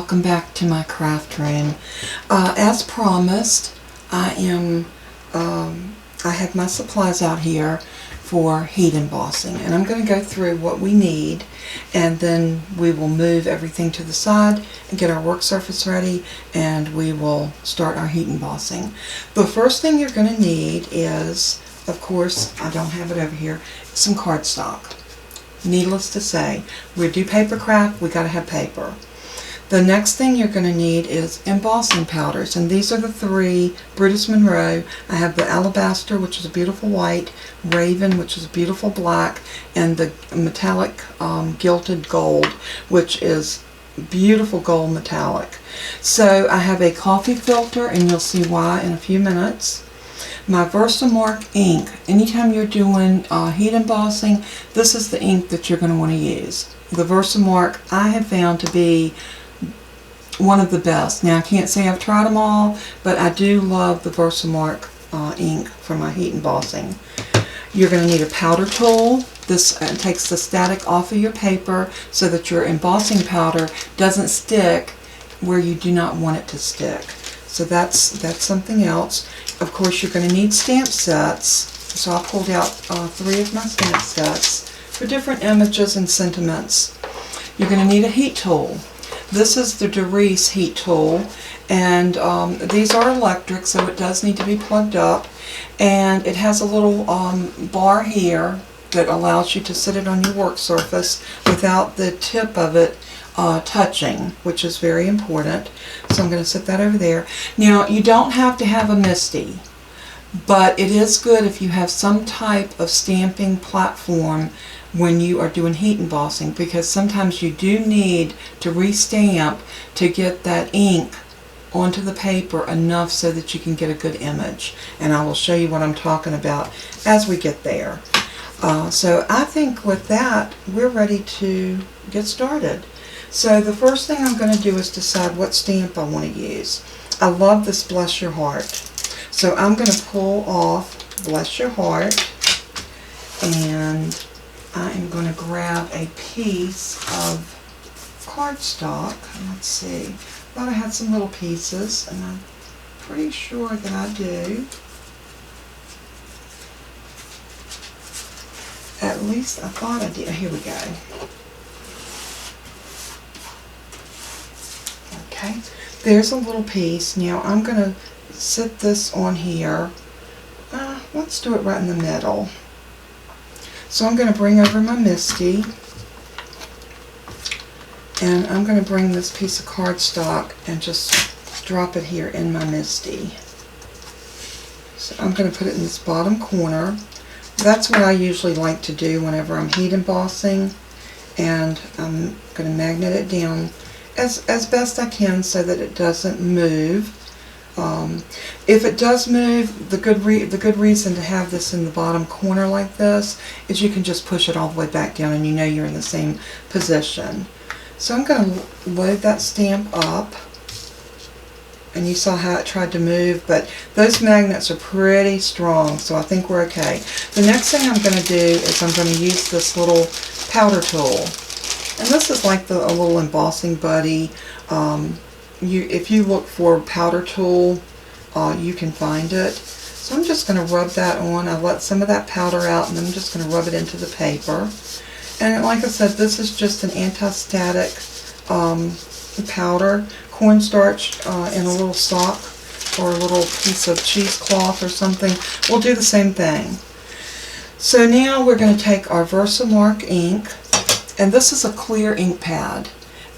welcome back to my craft room. As promised, I have my supplies out here for heat embossing, and I'm going to go through what we need, and then we will move everything to the side and get our work surface ready, and we will start our heat embossing. The first thing you're going to need is, of course, I don't have it over here, some cardstock. Needless to say, we do paper craft, we got to have paper. The next thing you're going to need is embossing powders, and these are the three. Brutus Monroe. I have the Alabaster, which is a beautiful white, Raven, which is a beautiful black, and the metallic gilded gold, which is beautiful gold metallic. So I have a coffee filter, and you'll see why in a few minutes. My VersaMark ink. Anytime you're doing heat embossing, this is the ink that you're going to want to use. The VersaMark I have found to be one of the best. Now I can't say I've tried them all, but I do love the VersaMark ink for my heat embossing. You're going to need a powder tool. This takes the static off of your paper so that your embossing powder doesn't stick where you do not want it to stick. So that's something else. Of course, you're going to need stamp sets. So I pulled out 3 of my stamp sets for different images and sentiments. You're going to need a heat tool. This is the Doris heat tool, and these are electric, so it does need to be plugged up. And it has a little bar here that allows you to sit it on your work surface without the tip of it touching, which is very important. So I'm going to set that over there. Now, you don't have to have a MISTI, but it is good if you have some type of stamping platform when you are doing heat embossing, because sometimes you do need to restamp to get that ink onto the paper enough so that you can get a good image. And I will show you what I'm talking about as we get there. So I think with that, we're ready to get started. So the first thing I'm going to do is decide what stamp I want to use. I love this Bless Your Heart. So I'm going to pull off Bless Your Heart, and I am going to grab a piece of cardstock. Let's see. I thought I had some little pieces, and I'm pretty sure that I do. At least I thought I did. Here we go. Okay, there's a little piece. Now I'm going to sit this on here. Let's do it right in the middle. So I'm going to bring over my MISTI, and I'm going to bring this piece of cardstock and just drop it here in my MISTI. So I'm going to put it in this bottom corner. That's what I usually like to do whenever I'm heat embossing, and I'm going to magnet it down as best I can so that it doesn't move. If it does move, the good reason to have this in the bottom corner like this is you can just push it all the way back down, and you know you're in the same position. So I'm going to load that stamp up, and you saw how it tried to move, but those magnets are pretty strong, so I think we're okay. The next thing I'm going to do is I'm going to use this little powder tool. And this is like a little embossing buddy. If you look for powder tool, you can find it. So I'm just going to rub that on. I let some of that powder out, and I'm just going to rub it into the paper. And like I said, this is just an anti-static powder, cornstarch in a little sock or a little piece of cheesecloth or something. We'll do the same thing. So now we're going to take our VersaMark ink, and this is a clear ink pad,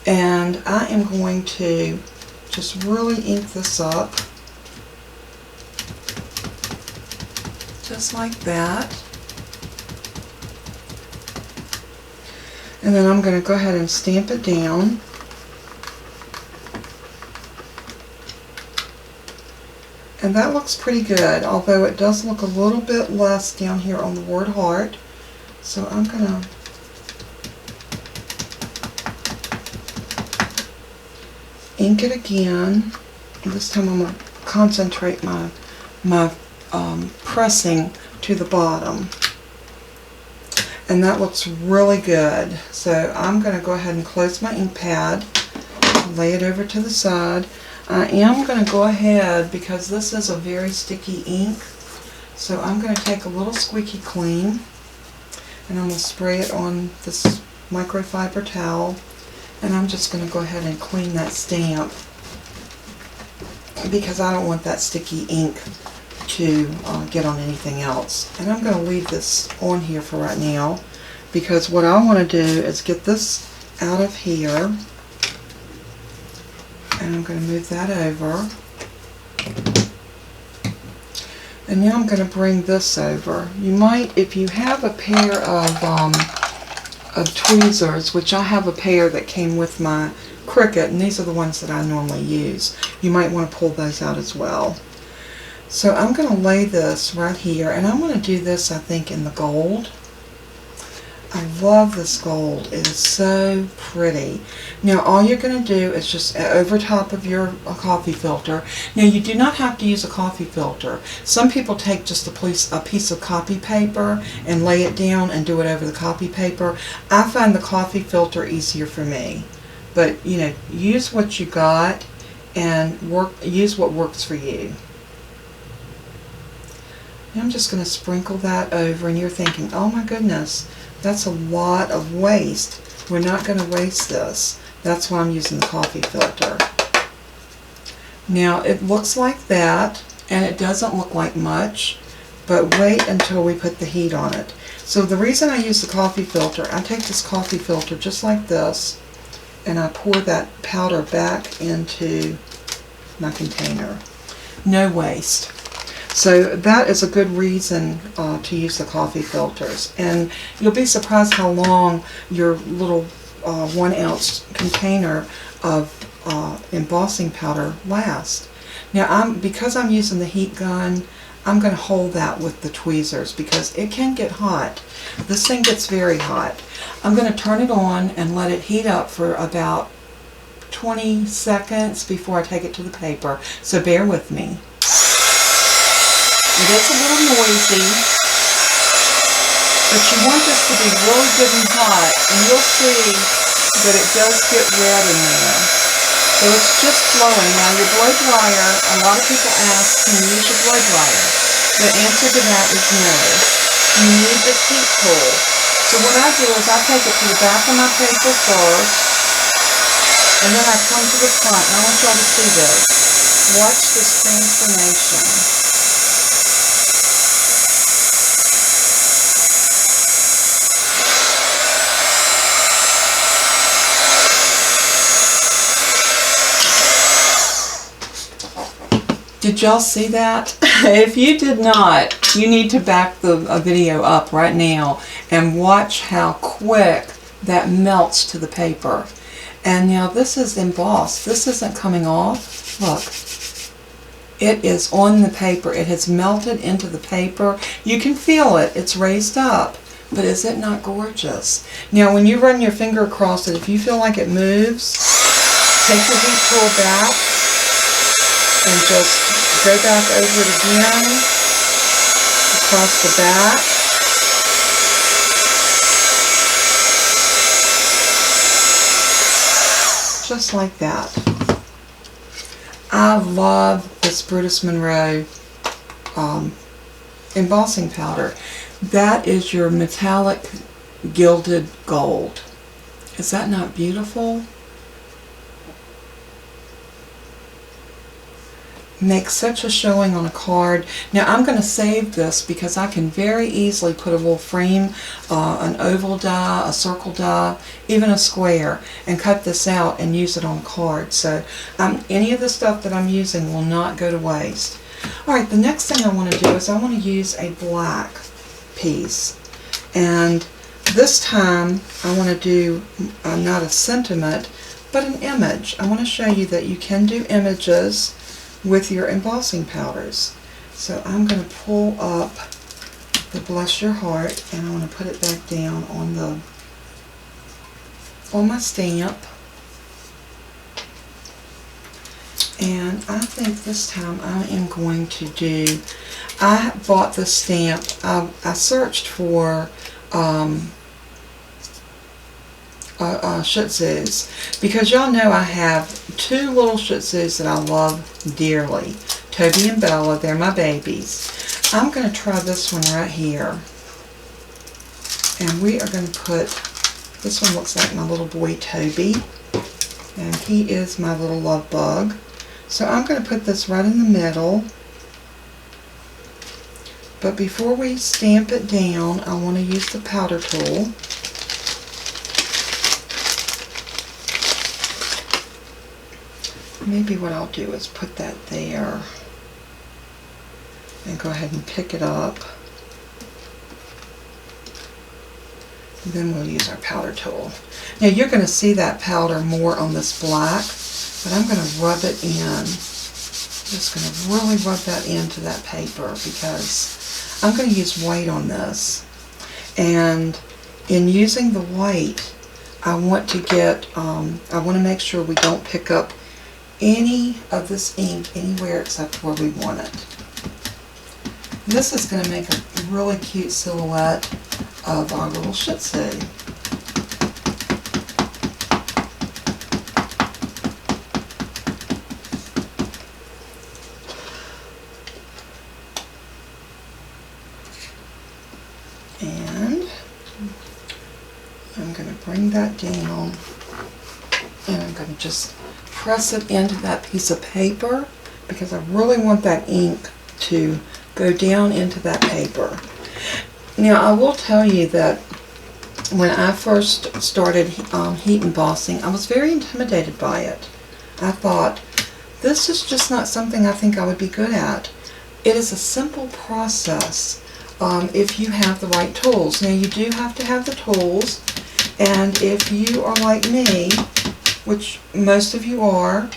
and I am going to just really ink this up just like that. And then I'm going to go ahead and stamp it down. And that looks pretty good, although it does look a little bit less down here on the word heart. So I'm going to ink it again. And this time I'm going to concentrate my pressing to the bottom. And that looks really good. So I'm going to go ahead and close my ink pad. lay it over to the side. I am going to go ahead, because this is a very sticky ink, so I'm going to take a little squeaky clean and I'm going to spray it on this microfiber towel, and I'm just going to go ahead and clean that stamp because I don't want that sticky ink to get on anything else. And I'm going to leave this on here for right now, because what I want to do is get this out of here, and I'm going to move that over. And now I'm going to bring this over. You might, if you have a pair of tweezers, which I have a pair that came with my Cricut, and these are the ones that I normally use, you might want to pull those out as well. So I'm going to lay this right here, and I'm going to do this, I think, in the gold. I love this gold. It is so pretty. Now all you're going to do is just over top of your coffee filter. Now you do not have to use a coffee filter. Some people take just a piece of copy paper and lay it down and do it over the copy paper. I find the coffee filter easier for me. But you know, use what you got and use what works for you. Now I'm just going to sprinkle that over, and you're thinking, oh my goodness, that's a lot of waste. We're not going to waste this. That's why I'm using the coffee filter. Now it looks like that, and it doesn't look like much, but wait until we put the heat on it. So the reason I use the coffee filter, I take this coffee filter just like this, and I pour that powder back into my container. No waste. So that is a good reason to use the coffee filters. And you'll be surprised how long your little 1 ounce container of embossing powder lasts. Now because I'm using the heat gun, I'm going to hold that with the tweezers because it can get hot. This thing gets very hot. I'm going to turn it on and let it heat up for about 20 seconds before I take it to the paper. So bear with me. It is a little noisy, but you want this to be really good and hot, and you'll see that it does get red in there. So it's just flowing. Now your blow dryer, a lot of people ask, can you use your blow dryer? The answer to that is no. You need this heat tool. So what I do is I take it to the back of my paper first, and then I come to the front, and I want y'all to see this. Watch this transformation. Did y'all see that? If you did not, you need to back the video up right now and watch how quick that melts to the paper. And now this is embossed. This isn't coming off. Look. It is on the paper. It has melted into the paper. You can feel it. It's raised up. But is it not gorgeous? Now when you run your finger across it, if you feel like it moves, take your heat tool back and just go back over it again, across the back. Just like that. I love this Brutus Monroe embossing powder. That is your metallic gilded gold. Is that not beautiful? Makes such a showing on a card. Now I'm going to save this because I can very easily put a little frame, an oval die, a circle die, even a square, and cut this out and use it on a card. So any of the stuff that I'm using will not go to waste. Alright, the next thing I want to do is I want to use a black piece. And this time I want to do not a sentiment, but an image. I want to show you that you can do images with your embossing powders. So I'm going to pull up the Bless Your Heart, and I want to put it back down on my stamp. And I think this time I am going to do, I bought this stamp, I searched for Shih Tzus, because y'all know I have two little Shih Tzus that I love dearly. Toby and Bella, they're my babies. I'm going to try this one right here. And we are going to put, this one looks like my little boy Toby. And he is my little love bug. So I'm going to put this right in the middle. But before we stamp it down, I want to use the powder tool. Maybe what I'll do is put that there and go ahead and pick it up. And then we'll use our powder tool. Now you're going to see that powder more on this black, but I'm going to rub it in. Just going to really rub that into that paper because I'm going to use white on this. And in using the white, I want to get, I want to make sure we don't pick up any of this ink anywhere except where we want it. This is going to make a really cute silhouette of our little Shih Tzu. And I'm going to bring that down and I'm going to just press it into that piece of paper because I really want that ink to go down into that paper. Now I will tell you that when I first started heat embossing, I was very intimidated by it. I thought, this is just not something I think I would be good at. It is a simple process if you have the right tools. Now you do have to have the tools, and if you are like me, which most of you are,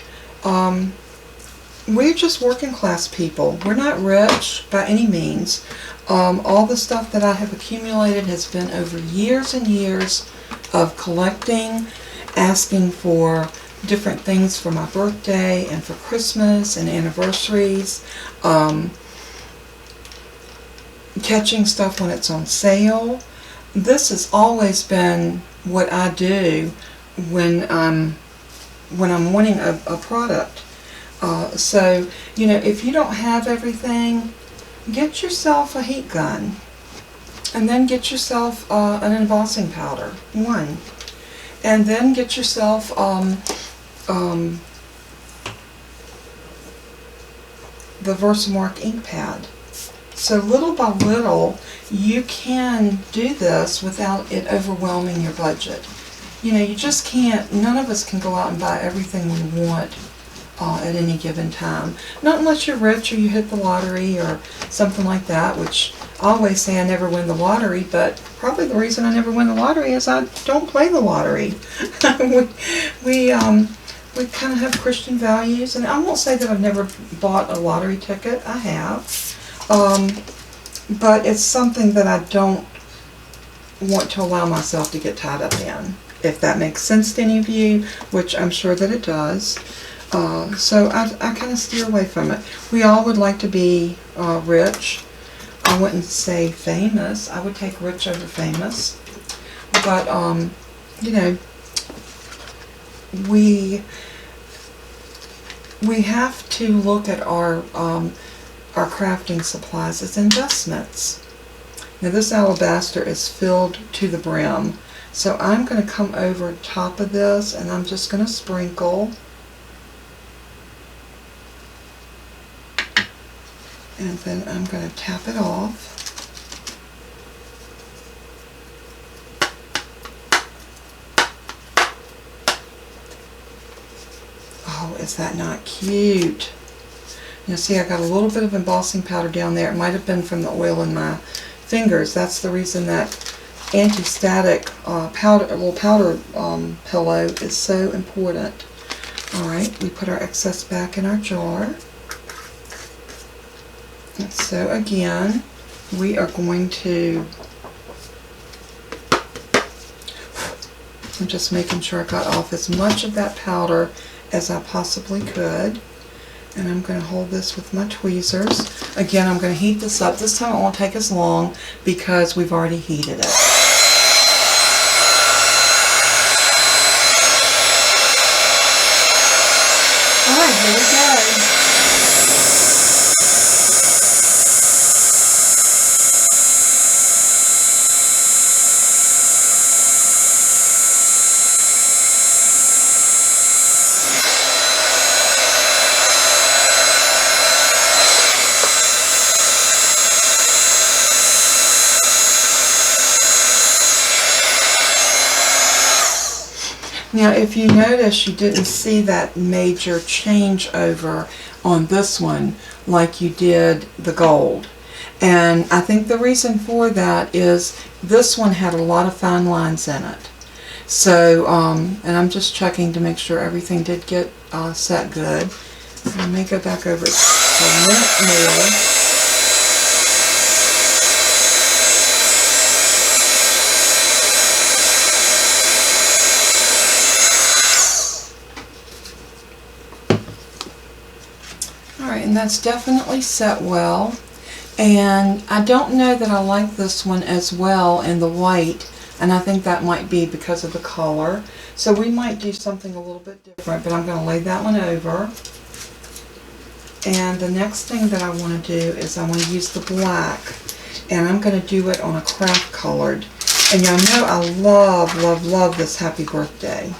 we're just working class people. We're not rich by any means. All the stuff that I have accumulated has been over years and years of collecting, asking for different things for my birthday and for Christmas and anniversaries, catching stuff when it's on sale. This has always been what I do when I'm wanting a product. So, you know, if you don't have everything, get yourself a heat gun. And then get yourself an embossing powder, one. And then get yourself the VersaMark Ink Pad. So little by little, you can do this without it overwhelming your budget. You know, you just can't, none of us can go out and buy everything we want at any given time. Not unless you're rich or you hit the lottery or something like that, which I always say I never win the lottery, but probably the reason I never win the lottery is I don't play the lottery. we kind of have Christian values, and I won't say that I've never bought a lottery ticket. I have. But it's something that I don't want to allow myself to get tied up in, if that makes sense to any of you, which I'm sure that it does. So I kind of steer away from it. We all would like to be rich. I wouldn't say famous. I would take rich over famous. But, you know, we have to look at our crafting supplies as investments. Now this alabaster is filled to the brim. So I'm going to come over top of this and I'm just going to sprinkle. And then I'm going to tap it off. Oh, is that not cute? You see, I got a little bit of embossing powder down there. It might have been from the oil in my fingers. That's the reason that anti-static powder, little powder pillow is so important. Alright, we put our excess back in our jar. And so again, we are going to, I'm just making sure I got off as much of that powder as I possibly could. And I'm going to hold this with my tweezers. Again, I'm going to heat this up. This time it won't take as long because we've already heated it. Alright, here we go. Now, if you notice, you didn't see that major change over on this one like you did the gold. And I think the reason for that is this one had a lot of fine lines in it. So, and I'm just checking to make sure everything did get set good. I may go back over it for a minute more. And that's definitely set well, and I don't know that I like this one as well in the white, and I think that might be because of the color, so we might do something a little bit different, but I'm going to lay that one over. And the next thing that I want to do is I want to use the black, and I'm going to do it on a craft colored, and y'all know I love this happy birthday,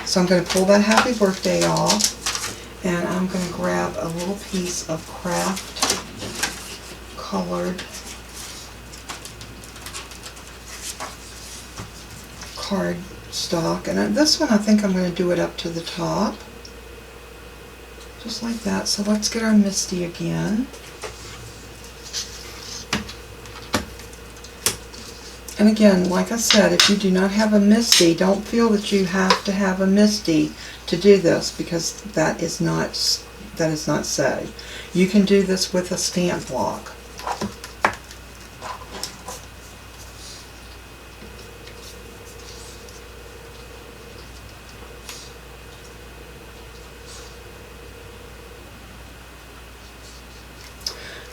so I'm going to pull that happy birthday off. And I'm going to grab a little piece of craft colored cardstock. And this one I think I'm going to do it up to the top. Just like that. So let's get our Misty again. And again, like I said, if you do not have a Misty, don't feel that you have to have a Misty to do this, because that is not so. You can do this with a stamp block.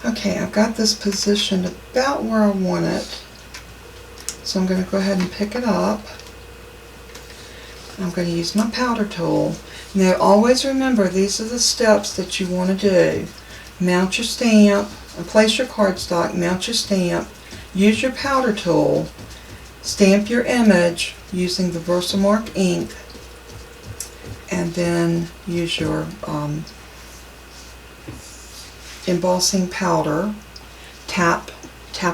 Okay, I've got this positioned about where I want it. So I'm going to go ahead and pick it up. I'm going to use my powder tool. Now always remember, these are the steps that you want to do. Mount your stamp, and place your cardstock, mount your stamp, use your powder tool, stamp your image using the VersaMark ink, and then use your embossing powder, tap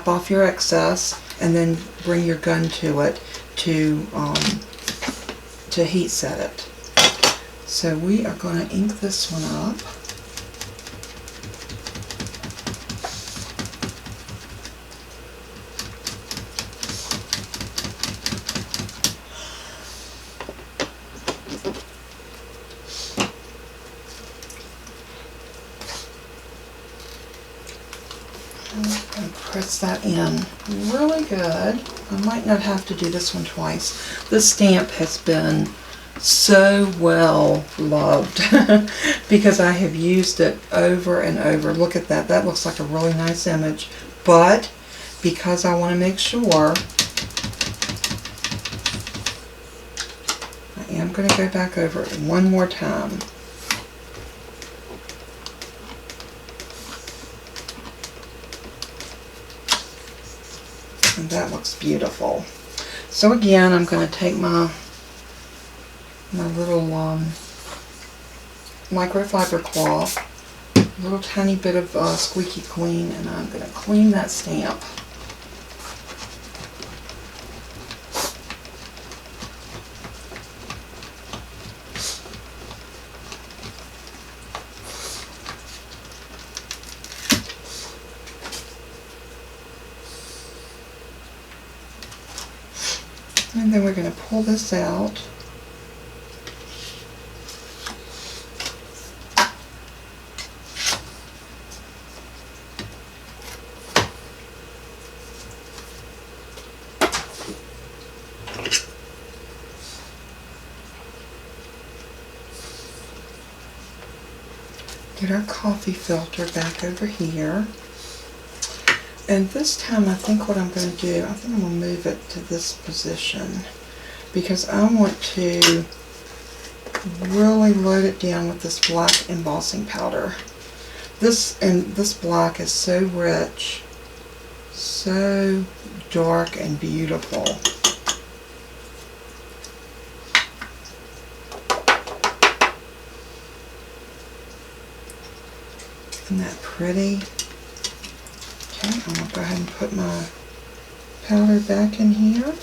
off your excess, and then bring your gun to it to heat set it. So we are going to ink this one up. And press that in really good. I might not have to do this one twice. This stamp has been so well loved because I have used it over and over. Look at that. That looks like a really nice image. But because I want to make sure, I am going to go back over it one more time. And that looks beautiful. So again, I'm going to take my little microfiber cloth, a little tiny bit of squeaky clean, and I'm going to clean that stamp. And then we're going to pull this out. Get our coffee filter back over here. And this time I think what I'm going to do, I think I'm going to move it to this position because I want to really load it down with this black embossing powder. This black is so rich, so dark and beautiful. Isn't that pretty? Okay, I'm going to go ahead and put my powder back in here.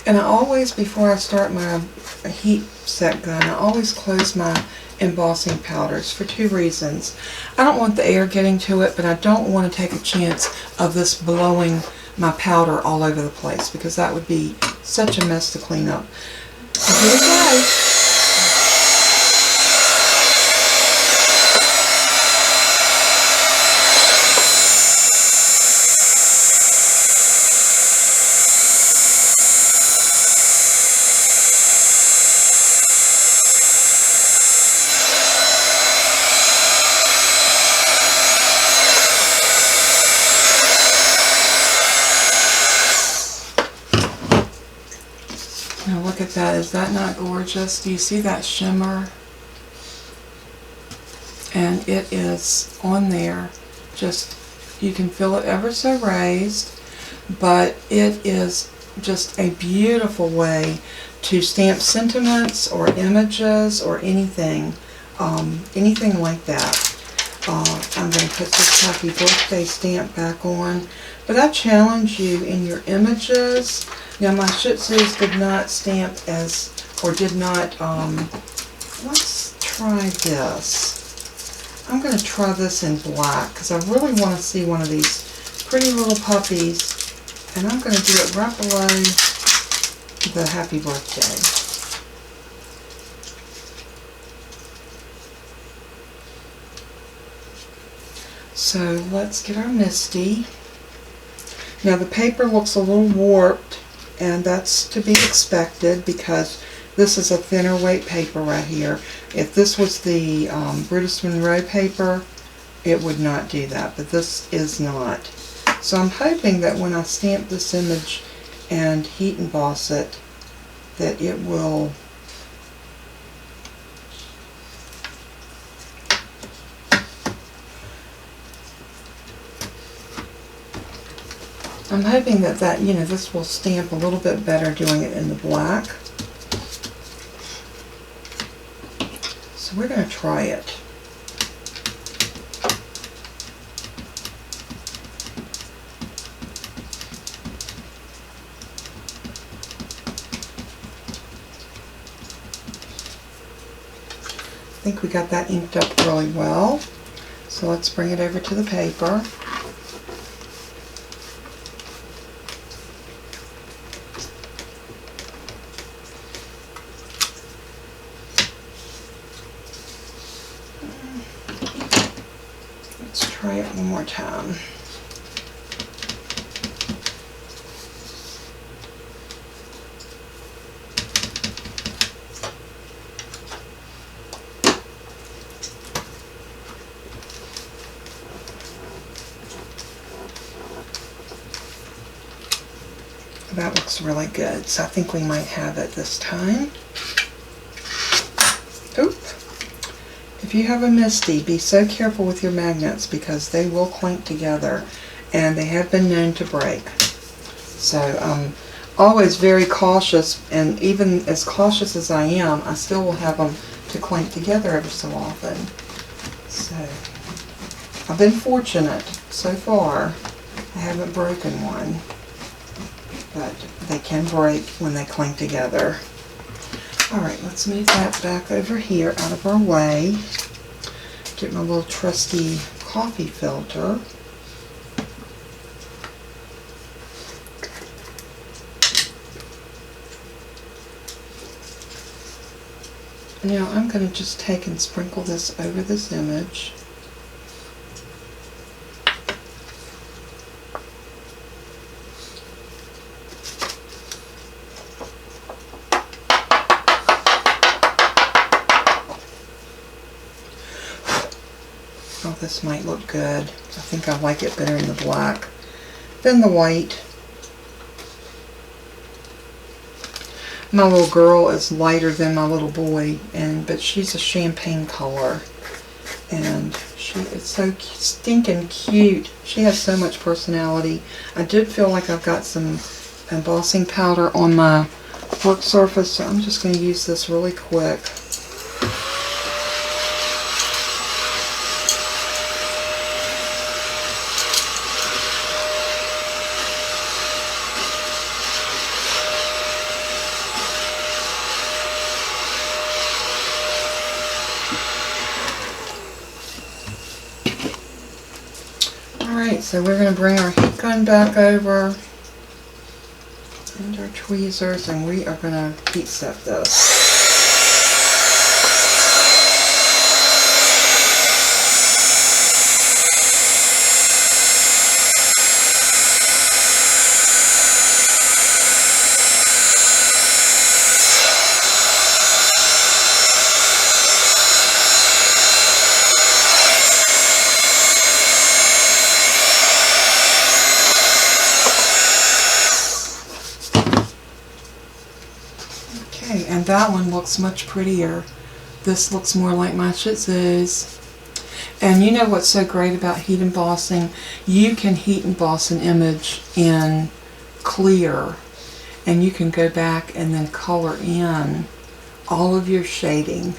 And I always, before I start my heat set gun, I always close my embossing powders for two reasons. I don't want the air getting to it, but I don't want to take a chance of this blowing my powder all over the place, because that would be such a mess to clean up. So here we go. Now look at that, is that not gorgeous? Do you see that shimmer? And it is on there, just, you can feel it ever so raised, but it is just a beautiful way to stamp sentiments or images or anything, anything like that. I'm going to put this happy birthday stamp back on, but I challenge you in your images. Now my Shih Tzus did not stamp as, or did not, let's try this. I'm going to try this in black because I really want to see one of these pretty little puppies, and I'm going to do it right below the happy birthday. So let's get our Misty. Now the paper looks a little warped, and that's to be expected because this is a thinner weight paper right here. If this was the Brutus Monroe paper, it would not do that, but this is not. So I'm hoping that when I stamp this image and heat emboss it, that it will I'm hoping that this will stamp a little bit better doing it in the black. So we're going to try it. I think we got that inked up really well. So let's bring it over to the paper. Let's try it one more time. That looks really good, so I think we might have it this time. Oop! If you have a Misty, be so careful with your magnets because they will clink together, and they have been known to break. So I'm always very cautious, and even as cautious as I am, I still will have them to clink together every so often. So I've been fortunate so far. I haven't broken one, but they can break when they clink together. Alright, let's move that back over here out of our way. Get my little trusty coffee filter. Now I'm going to just take and sprinkle this over this image. Oh, this might look good. I think I like it better in the black than the white. my little girl is lighter than my little boy, but she's a champagne color. And she is so stinking cute. She has so much personality. I did feel like I've got some embossing powder on my work surface, so I'm just going to use this really quick. Alright, so we're going to bring our heat gun back over and our tweezers, and we are going to heat set this. Okay, and that one looks much prettier. This looks more like my Shih Tzus. And you know what's so great about heat embossing? You can heat emboss an image in clear, and you can go back and then color in all of your shading.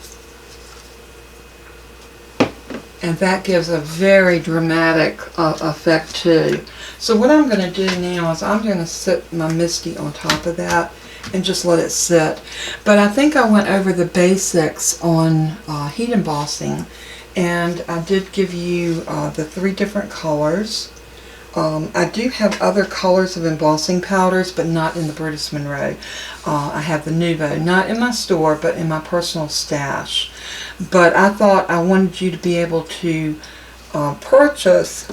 And that gives a very dramatic effect too. So what I'm going to do now is I'm going to sit my Misty on top of that and just let it sit. But I think I went over the basics on heat embossing, and I did give you the 3 different colors. I do have other colors of embossing powders, but not in the Brutus Monroe. I have the Nuvo, not in my store, but in my personal stash. But I thought I wanted you to be able to purchase.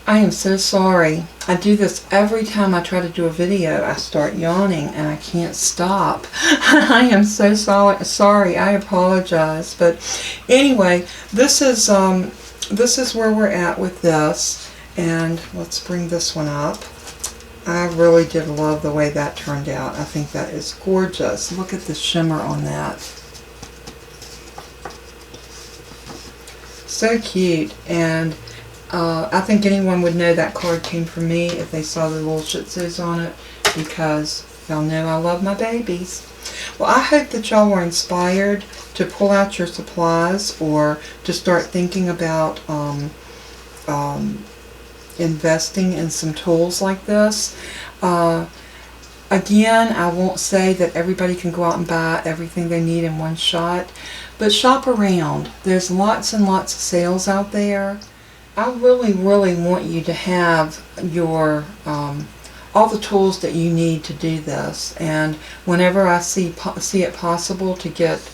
I am so sorry. I do this every time I try to do a video. I start yawning and I can't stop. I am so sorry. I apologize. But anyway, this is where we're at with this. And let's bring this one up. I really did love the way that turned out. I think that is gorgeous. Look at the shimmer on that. So cute. And I think anyone would know that card came from me if they saw the little Shih Tzus on it, because y'all know I love my babies. Well, I hope that y'all were inspired to pull out your supplies or to start thinking about investing in some tools like this. Again, I won't say that everybody can go out and buy everything they need in one shot, but shop around. There's lots and lots of sales out there. I really, really want you to have your all the tools that you need to do this. And whenever I see it possible to get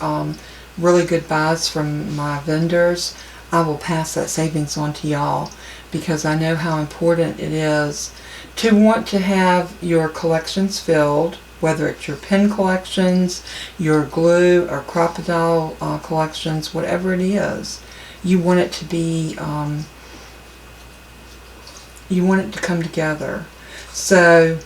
really good buys from my vendors, I will pass that savings on to y'all, because I know how important it is to want to have your collections filled, whether it's your pen collections, your glue or crocodile collections, whatever it is. You want it to be you want it to come together. So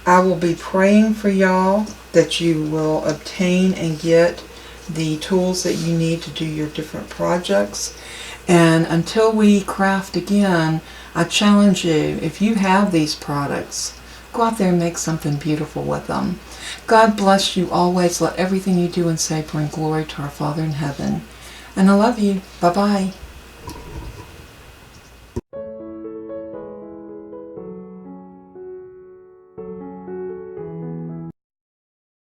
I will be praying for y'all that you will obtain and get the tools that you need to do your different projects. And until we craft again, I challenge you, if you have these products, go out there and make something beautiful with them. God bless you always. Let everything you do and say bring glory to our Father in heaven. And I love you. Bye-bye.